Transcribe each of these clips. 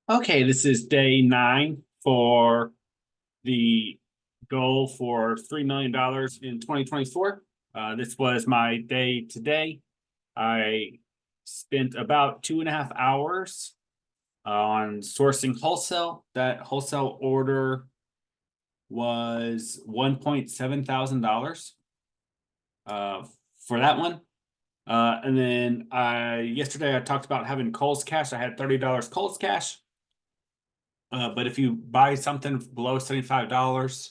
Okay, this is day 9 for the goal for $3 million in 2024. This was my day today. I spent about 2.5 hours on sourcing wholesale. That wholesale order was $1.7 thousand uh, for that one. And then yesterday I talked about having Kohl's Cash. I had $30 Kohl's Cash. But if you buy something below $75,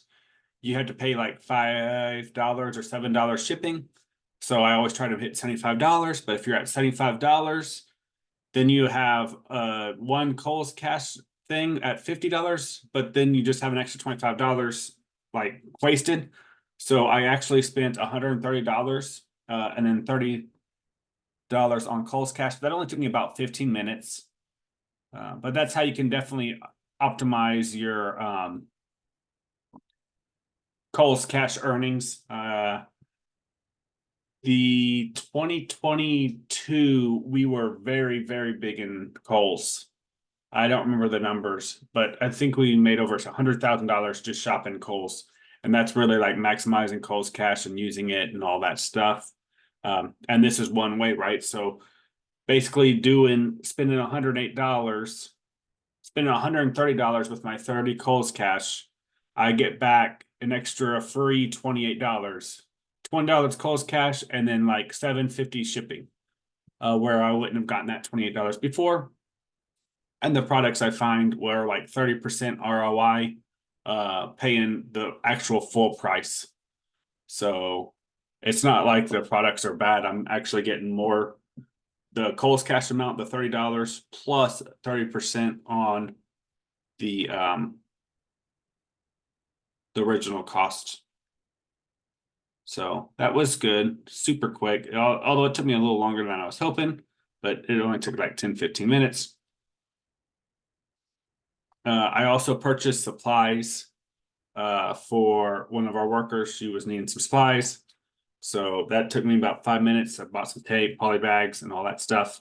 you had to pay like $5 or $7 shipping. So I always try to hit $75. But if you're at $75, then you have one Kohl's Cash thing at $50, but then you just have an extra $25 like wasted. So I actually spent $130 and then $30 on Kohl's Cash. That only took me about 15 minutes. But that's how you can definitely optimize your Kohl's Cash earnings. The 2022, we were very, very big in Kohl's. I don't remember the numbers, but I think we made over $100,000 just shopping Kohl's. And that's really like maximizing Kohl's Cash and using it and all that stuff. And this is one way, right? So basically spending $108, spending $130 with my 30 Kohl's Cash, I get back an extra free $28. $20 Kohl's Cash and then like $7.50 shipping, where I wouldn't have gotten that $28 before. And the products I find were like 30% ROI, paying the actual full price. So it's not like the products are bad. I'm actually getting more. The Kohl's Cash amount, the $30 plus 30% on the original cost. So that was good, super quick. Although it took me a little longer than I was hoping, but it only took like 10, 15 minutes. I also purchased supplies for one of our workers. She was needing some supplies. So that took me about 5 minutes. I bought some tape, poly bags, and all that stuff.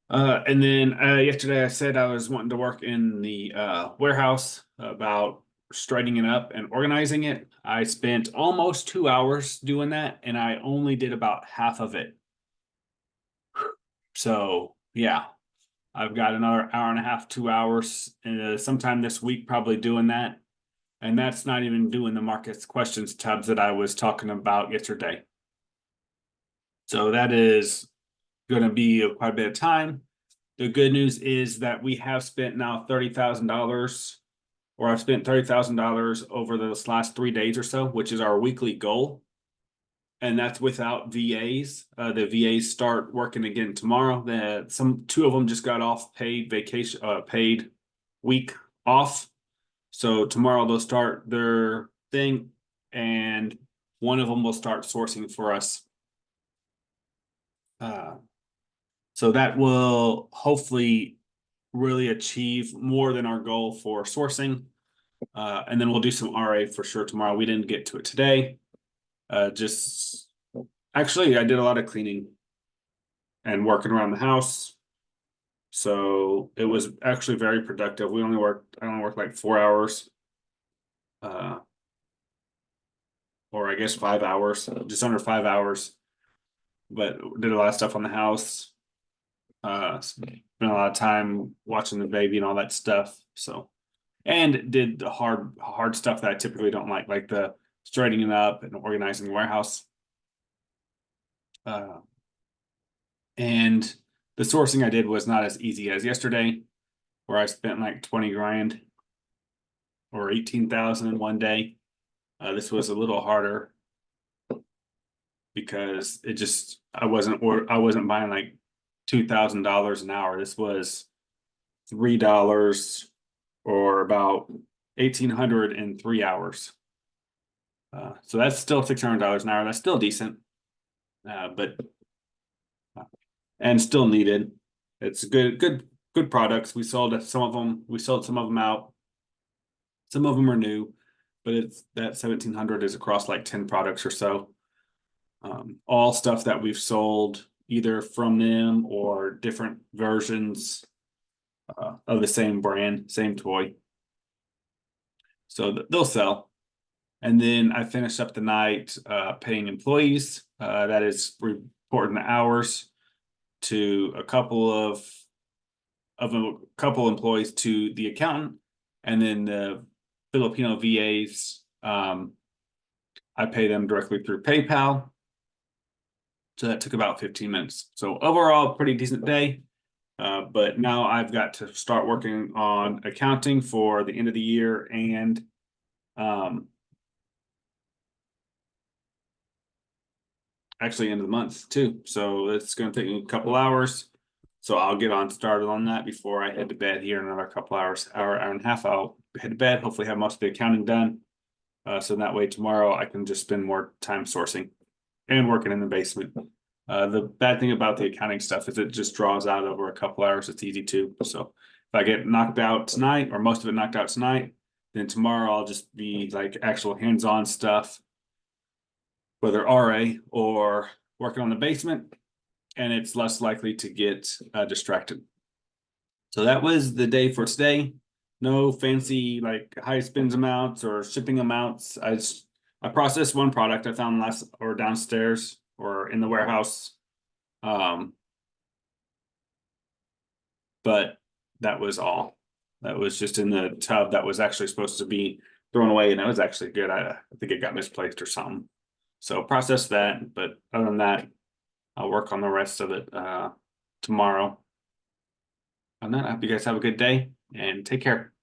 And then yesterday I said I was wanting to work in the warehouse about straightening it up and organizing it. I spent almost 2 hours doing that, and I only did about half of it. So yeah, I've got another hour and a half, 2 hours, sometime this week, probably doing that. And that's not even doing the markets questions tabs that I was talking about yesterday. So that is going to be quite a bit of time. The good news is that we have spent now $30,000, or I've spent $30,000 over this last 3 days or so, which is our weekly goal. And that's without VAs. The VAs start working again tomorrow. Two of them just got off paid vacation, paid week off. So tomorrow they'll start their thing, and one of them will start sourcing for us. So that will hopefully really achieve more than our goal for sourcing. And then we'll do some RA for sure tomorrow. We didn't get to it today. Just actually, I did a lot of cleaning and working around the house. So it was actually very productive. I only worked like 4 hours. Or I guess 5 hours, just under 5 hours. But did a lot of stuff on the house. Spent a lot of time watching the baby and all that stuff. So, and did the hard stuff that I typically don't like the straightening it up and organizing the warehouse. And the sourcing I did was not as easy as yesterday, where I spent like 20 grand or 18,000 in one day. This was a little harder because I wasn't buying like $2,000 an hour. This was $3 or about 1,800 in 3 hours. So that's still $600 an hour. That's still decent, but and still needed. It's good products. We sold some of them. We sold some of them out. Some of them are new, but it's that 1,700 is across like 10 products or so. All stuff that we've sold either from them or different versions. of the same brand, same toy. So they'll sell. And then I finished up the night paying employees. That is reporting the hours to a couple employees to the accountant, and then the Filipino VAs. I pay them directly through PayPal. So that took about 15 minutes. So overall, pretty decent day. But now I've got to start working on accounting for the end of the year and actually end of the month too. So it's going to take me a couple hours. So I'll get started on that before I head to bed here in another couple hours, hour and a half. I'll head to bed, hopefully have most of the accounting done. So that way tomorrow I can just spend more time sourcing and working in the basement. The bad thing about the accounting stuff is it just draws out over a couple hours. It's easy too. So if I get knocked out tonight or most of it knocked out tonight, then tomorrow I'll just be like actual hands-on stuff, whether RA or working on the basement, and it's less likely to get distracted. So that was the day for today. No fancy like high spins amounts or shipping amounts. I processed one product I found downstairs or in the warehouse. But that was all. That was just in the tub that was actually supposed to be thrown away, and that was actually good. I think it got misplaced or something. So process that, but other than that, I'll work on the rest of it tomorrow. On that, I hope you guys have a good day and take care.